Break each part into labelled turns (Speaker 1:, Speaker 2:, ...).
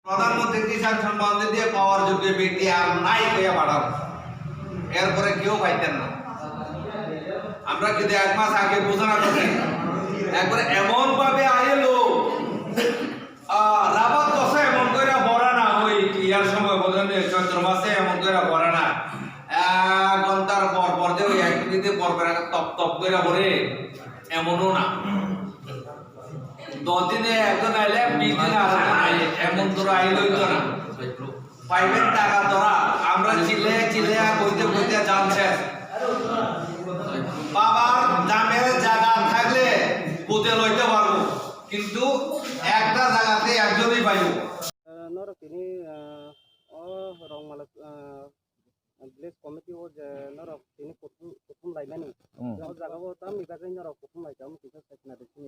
Speaker 1: প্রধানমন্ত্রী কিষাণ সম্মান নিধি পাওয়ার যোগ্য ব্যক্তি আর নাই কইয়া বাড়ানো, এরপরে কেউ পাইতেন না। আমরা কিন্তু 1 মাস আগে ঘোষণা করি, একবারে এমন ভাবে আইলো রাবাত দশে এমন করে ভরা না, ওই ইয়ার সময় বোঝেন চৈত্র মাসে এমন করে ভরা না, 1 ঘন্টার পর পর যে ওই 1 মিনিটে পর পর টপ টপ করে ভরে, এমনও না। 10 দিনে একজন আইলে 20 দিনে আরেকজন আইলে, এমন তোরা আইলই তো না। পাইবেন টাকা তোরা, আমরা চিলে চিলে কইতে কইতে জানছে বাবার দামের জায়গা থাকলে কোতে লইতে পারবো, কিন্তু একটা জায়গাতে একজনই পাইব।
Speaker 2: নর তিনি রংমালা ভিলেজ কমিটি ও নর তিনি প্রথম লাইনানি জায়গাবো তাম ইবাগै নর প্রথম লাইতাম কিছু সাইনা তিনি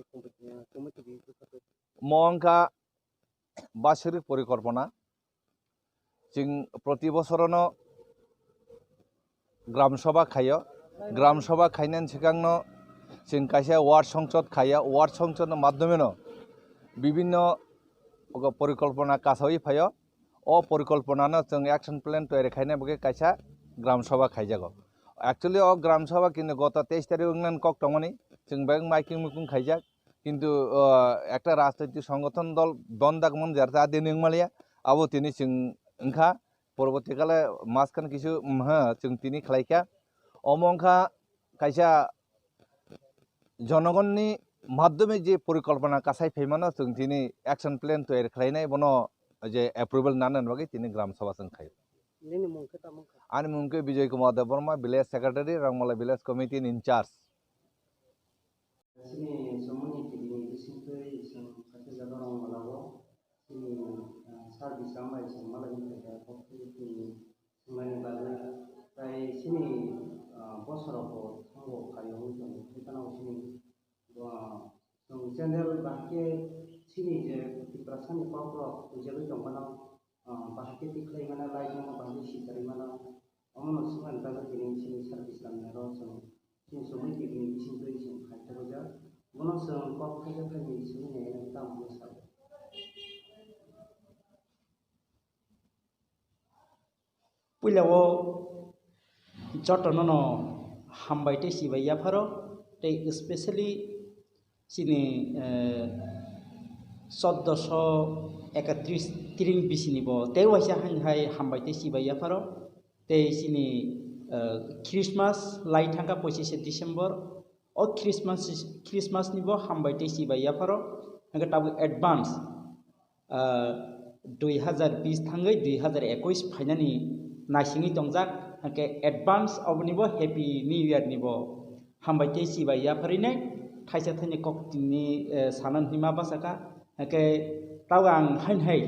Speaker 2: কমিটি বিজু সাথে
Speaker 3: মহংকা বাৎসরিক পরিকল্পনা जों प्रति बছरनो ग्राम सभा खायो, ग्राम सभा खायनायनि सिगांनो जों खायसे वार्ड संसद खायो, वार्ड संसदनि माध्यमेनो विभिन्न परिकल्पना कासावै फायो, अ परिकल्पनानो जों एक्शन प्लान तैयारि खायनाय बगे खायसा ग्राम सभा खायजागो। एक्चुअली अ ग्राम सभा किन्तु गत 23 तारिख उन्नयन कक दंमोनी जों बेग माइकिं मुकिं खायजाक, किन्तु একটা রাজনৈতিক সংগঠন দল দন্দাগমন যারা দিন মালিয়া আবো তিনি जों ओंखा परबर्तीकाले मासखान किसु जों तिनि खालायखा अमंखा खायसा जनगणनि माध्यमे जे परिकल्पना कासाय फैमानो जों तिनि एक्शन प्लान तैयारि खालायनाय बनो जे एप्रुवेल नानन बागै तिनि ग्राम सभा जों खायो। आनि मुंखे Vijay Kumar Debbarma, village secretary, Rangamala village committee in charge.
Speaker 2: Service आमाय मालायनि थाखाय संनायनि बागै फ्राय सिनि बोसोरावबो थांगौ खारियाव जों भुटानाव सिनि जों जेनेरेल बाहाके सिनि जे पिप्रासानि पावफ्राव जेबो दंबाना बाहाके तिख्लाय माना लाइनो बाहाके सिजारि माना अमनो सिमान बागै दिनै सिनि सार्भिस लामनायाव जों सिनि समय दिनै सिनि जों खायथाबो जा मनो जों कप खायजा खायनि सिनि दाम मोसाबो
Speaker 4: पुलाव जटन हामबायते सिबाया फारो ते स्पेशली सिनी 1431 तिरिं बिसिनिब ते वाइसा हाय हामबायते सिबाया फारो ते सिनी क्रिसमास लाई थांगा 25 डिसेम्बर ओ क्रिसमास निबो हामबायते सिबाया फारो नगा ताबो एडवांस 2020 थांगै 2021 फाइनानि नासिङै दंजाक हाके एडवांस अबनिबो हैप्पी न्यू इयार निबो हामबायते सिबाया फरिनाय थाइसा थाइनि कक्टिनि सानन हिमा बासाका हाके तावां हाय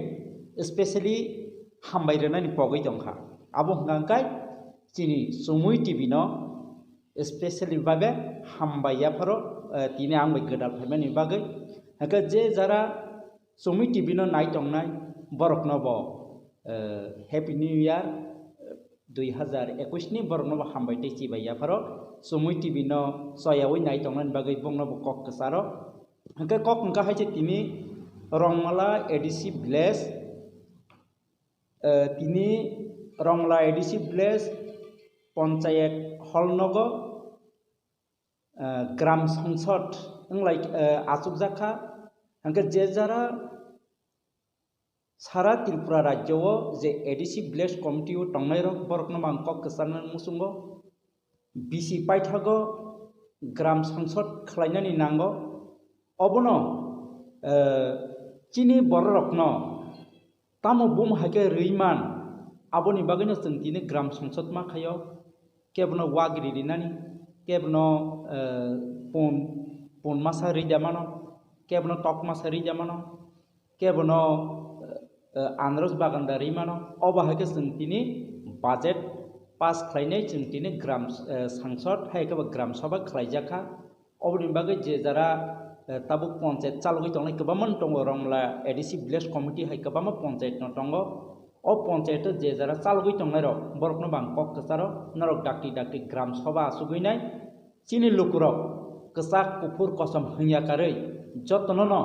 Speaker 4: स्पेशली हामबायरनानि पगै दंखा आबो हंगांकाय चिनि सुमुइ टीवी न स्पेशली बागे हामबाया फरो तिने आंबो गोदाल फायमानि बागै हाके जे जरा सुमुइ टीवी न नाय दंनाय बरक नबो हैप्पी न्यू इयार 2021 नि बरनो हामबायते सिबाया फारो सुमुइ टीवी न सयावै नाय दंनान बागै बुंनो कक कसारो हंके कक हंका हायसे तिनि रंगमाला एडिसि विलेज तिनि रंगमाला एडिसि विलेज पंचायत हलनग ग्राम संसद लाइक आसुकजाखा हंके जे जरा सारा त्रिपुरा राज्य जे एडिसि विलेज कमिटी टंगनाय रक बरकनो मांकक कसान मुसुंगो बिसि पाइथागो ग्राम संसद खलायनानि नांगो अबनो चिनि बर रकनो तामो बुम हाके रैमान आबोनि बागैनो जों दिनै ग्राम संसद मा खायो केबनो वागिरि दिनानि केबनो पन मासा रिदामानो केबनो टक मासा रिदामानो केबनो आनरस बागानदारी मानो अबाहाके जों दिनै बाजेट पास खालायनाय जों दिनै ग्राम संसद हायके ग्राम सभा खालायजाखा अबनि बागै जे जरा ताबु पंचायत चालुगै दंनाय गोबांमोन दङ रंगला एडिसि विलेज कमिटि हाय गोबां पंचायत न दङ अ पंचायत जे जरा चालुगै दंनाय र बरकनो बांकक कसारो नरक डाक्ति ग्राम सभा सुगैनाय चिनि लुकुरक कसा कुफुर कसम हंयाकारै जतननो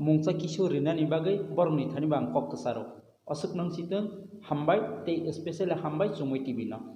Speaker 4: मुंसा किशोर रिनानि बागै बरमनि थानि बांकक कसारो asuk nang siteng hambai te especially hambai chumui TV no.